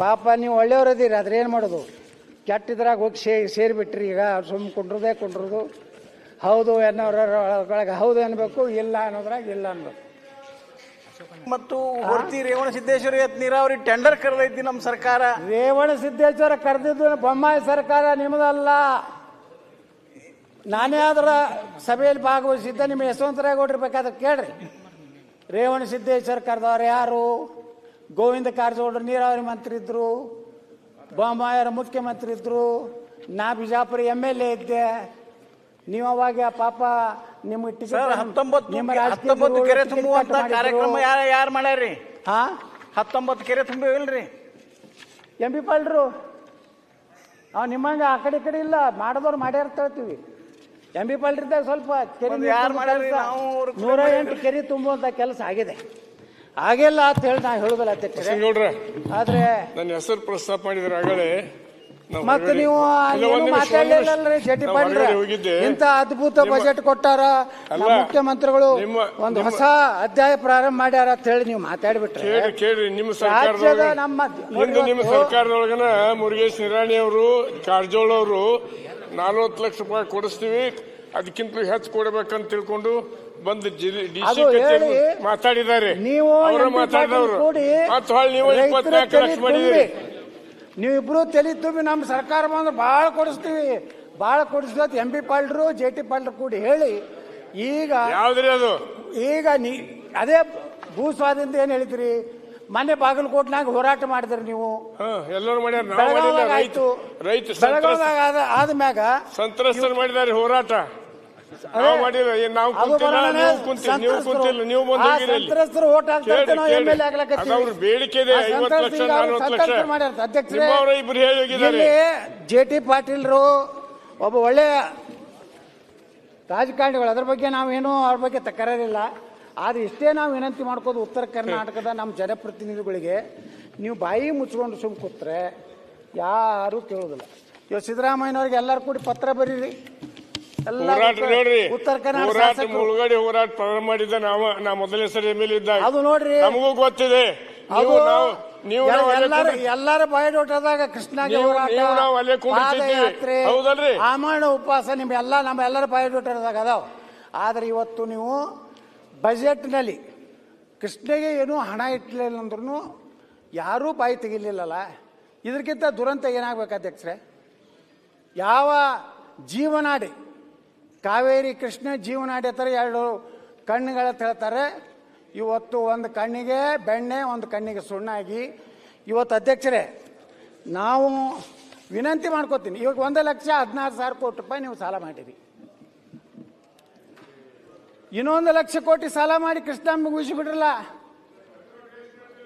ಪಾಪ ನೀವು ಒಳ್ಳೆಯವ್ರದೀರಿ, ಆದ್ರೆ ಏನು ಮಾಡೋದು, ಕೆಟ್ಟಿದ್ರಾಗ ಹೋಗಿ ಸೇರಿಬಿಟ್ರಿ. ಈಗ ಸುಮ್ಮನೆ ಕುಂಡ್ರದು ಹೌದು ಅನ್ನೋರೊಳಗೆ ಹೌದು ಅನ್ಬೇಕು, ಇಲ್ಲ ಅನ್ನೋದ್ರಾಗ ಇಲ್ಲ ಅನ್ಬೇಕು. ಮತ್ತು ಹೊರ್ತಿ ರೇವಣ ಸಿದ್ದೇಶ್ವರ ನೀರಾವರಿ ಟೆಂಡರ್ ಕರೆದೈತಿ ನಮ್ಮ ಸರ್ಕಾರ. ರೇವಣ ಸಿದ್ದೇಶ್ವರ ಕರೆದಿದ್ದು ಬೊಮ್ಮಾಯಿ ಸರ್ಕಾರ, ನಿಮ್ಮದಲ್ಲ. ನಾನೇ ಅದರ ಸಭೆಯಲ್ಲಿ ಭಾಗವಹಿಸಿದ್ದೆ. ನಿಮ್ಮ ಯಶವಂತರಾಯಗೌಡ್ರು ಬೇಕಾದ್ರೆ ಕೇಳ್ರಿ. ರೇವಣ ಸಿದ್ದೇಶ್ವರ ಕರೆದವ್ರು ಯಾರು? ಗೋವಿಂದ ಕಾರಜೋಳರು ನೀರಾವರಿ ಮಂತ್ರಿ ಇದ್ರು, ಬೊಮ್ಮಾಯರ ಮುಖ್ಯಮಂತ್ರಿ ಇದ್ರು, ನಾ ಬಿಜಾಪುರ MLA ಇದ್ದೆ. ನೀವು ಅವಾಗ ಪಾಪ ನಿಮ್ಗೆ ಟಿಕೆಟ್ 19 ಕೆರೆ ತುಂಬುವಂತ ಕಾರ್ಯಕ್ರಮ ಯಾರು ಮಾಡ್ಯಾರ್ರಿ? 19 ಕೆರೆ ತುಂಬಿಲ್ರಿ MP ಪಾಲ್ರು. ಅವ್ ನಿಮ್ಮಂಗ ಆ ಕಡೆ ಈ ಕಡೆ ಇಲ್ಲ, ಮಾಡಿದವ್ರು ಮಾಡ್ಯಾರ ಹೇಳ್ತೀವಿ. MP ಪಾಲ್ರಿದ್ದಾಗ ಸ್ವಲ್ಪ ಕೆರೆ 108 ಕೆರೆ ತುಂಬುವಂತ ಕೆಲಸ ಆಗಿದೆ. ಆಗಿಲ್ಲ ಅಂತ ಹೇಳಿ ನಾ ಹೇಳುದಿಲ್ಲ ಅಧ್ಯಕ್ಷರೇ. ಆದ್ರೆ ನನ್ನ ಹೆಸರು ಪ್ರಸ್ತಾಪ ಮಾಡಿದ್ರೆ ಆಗಲೇ ಮತ್ತೆ ನೀವು ಮಾತಾಡಲಿಲ್ಲಲ್ರಿ ಜಟಿ ಪಾಲ್ರ. ಇಂತ ಅದ್ಭುತ ಬಜೆಟ್ ಕೊಟ್ಟಾರ ಮುಖ್ಯಮಂತ್ರಿಗಳು, ಒಂದು ಹೊಸ ಅಧ್ಯಾಯ ಪ್ರಾರಂಭ ಮಾಡ್ಯಾರ ಅಂತ ಹೇಳಿ ನೀವು ಮಾತಾಡ್ಬಿಟ್ರೆ ಕೇಳ್ರಿ. ನಿಮ್ಮ ಸರ್ಕಾರದೊಳಗನ ಮುರುಗೇಶ್ ನಿರಾಣಿ ಅವರು, ಕಾರಜೋಳ ಅವರು 40 ಲಕ್ಷ ರೂಪಾಯಿ ಕೊಡಿಸ್ತೀವಿ, ಅದಕ್ಕಿಂತ ಹೆಚ್ಚು ಕೊಡಬೇಕಂತ ತಿಳ್ಕೊಂಡು ಬಂದು DC ಕಚೇರಿ ಮಾತಾಡಿದ್ದಾರೆ. ನೀವು ಮಾತಾಡಿದವರು ಮತ್ತೆ ಹೊಳ್ಳಿ ನೀವು 24 ಲಕ್ಷ ಮಾಡಿದಿರಿ. ನೀವಿಬ್ರು ತಲೆ ತುಂಬಿ ನಮ್ಮ ಸರ್ಕಾರ ಬಂದ್ರೆ ಭಾಳ ಕೊಡಿಸ್ತೀವಿ, ಭಾಳ ಕೊಡಿಸ್ತೀವಿ MP ಪಾಲ್ರು JT ಪಾಲ್ರು ಕೂಡಿ ಹೇಳಿ. ಈಗ ಯಾವ್ದ್ರಿ ಅದು? ಈಗ ಅದೇ ಭೂ ಸ್ವಾಧೀನತೆ ಏನ್ ಹೇಳ್ತೀರಿ? ಮೊನ್ನೆ ಬಾಗಲಕೋಟ್ನಾಗ ಹೋರಾಟ ಮಾಡಿದ್ರಿ ನೀವು, ಎಲ್ಲರೂ ಮಾಡ್ಯಾರ. ಬೆಳಗಾವದಾಗ ಆದ್ಮ್ಯಾಗ ಸಂತ್ರಸ್ತರು ಮಾಡಿದಾರೆ ಹೋರಾಟ. ಸಂತ್ರಸ್ತರು ಓಟ್ ಹಾಕ್ತಾರೆ, ಬೇಡಿಕೆ JT ಪಾಟೀಲ್ರು ಒಬ್ಬ ಒಳ್ಳೆಯ ರಾಜಕಾರಣಿಗಳು. ಅದ್ರ ಬಗ್ಗೆ ನಾವೇನು ಅವ್ರ ಬಗ್ಗೆ ತಕರಾರಿಲ್ಲ. ಆದ್ರೆ ಇಷ್ಟೇ ನಾವು ವಿನಂತಿ ಮಾಡ್ಕೋದು, ಉತ್ತರ ಕರ್ನಾಟಕದ ನಮ್ಮ ಜನಪ್ರತಿನಿಧಿಗಳಿಗೆ ನೀವು ಬಾಯಿ ಮುಚ್ಕೊಂಡು ಸುಮ್ ಕೂತ್ರೆ ಯಾರು ಕೇಳೋದಿಲ್ಲ. ಇವಾಗ ಸಿದ್ದರಾಮಯ್ಯನವ್ರಿಗೆ ಎಲ್ಲರೂ ಕೂಡಿ ಪತ್ರ ಬರೀರಿ. ಉತ್ತರ ಕರ್ನಾಟಕ ಮುಳುಗಡೆ ಹೋರಾಟ ಪ್ರಾರಂಭ ಮಾಡಿದ್ದ ನಾ ಮೊದಲನೇ ಸರಿ MLA ಇದ್ದಾಗ. ಅದು ನೋಡ್ರಿ, ನಮಗೂ ಗೊತ್ತಿದೆ. ಎಲ್ಲರ ಬಯೋಡಾಟಾದಾಗ ಕೃಷ್ಣಾಗೆ ಹೌದಲ್ರಿ, ಆಮರಣ ಉಪವಾಸ ನಮ್ಮೆಲ್ಲರ ಬಯೋಡಾಟಾದಾಗ ಅದಾವ. ಆದ್ರೆ ಇವತ್ತು ನೀವು ಬಜೆಟ್ನಲ್ಲಿ ಕೃಷ್ಣಗೆ ಏನೂ ಹಣ ಇಟ್ಟಲಿಲ್ಲ ಅಂದ್ರೂ ಯಾರೂ ಬಾಯಿ ತೆಗಿಲಿಲ್ಲಲ್ಲ. ಇದಕ್ಕಿಂತ ದುರಂತ ಏನಾಗಬೇಕು ಅಧ್ಯಕ್ಷರೇ? ಯಾವ ಜೀವನಾಡಿ ಕಾವೇರಿ ಕೃಷ್ಣ ಜೀವನಾಡಿ ಹತ್ತರ 2 ಕಣ್ಣುಗಳ ಹೇಳ್ತಾರೆ. ಇವತ್ತು ಒಂದು ಕಣ್ಣಿಗೆ ಬೆಣ್ಣೆ, ಒಂದು ಕಣ್ಣಿಗೆ ಸುಣ್ಣಾಗಿ ಇವತ್ತು ಅಧ್ಯಕ್ಷರೇ ನಾವು ವಿನಂತಿ ಮಾಡ್ಕೋತೀನಿ. ಇವಾಗ 1,16,000 ಕೋಟಿ ರೂಪಾಯಿ ನೀವು ಸಾಲ ಮಾಡಿರಿ. ಇನ್ನೊಂದು 1,00,000 ಕೋಟಿ ಸಾಲ ಮಾಡಿ ಕೃಷ್ಣ ಮುಗಿಸಿಬಿಡ್ರಲ್ಲ.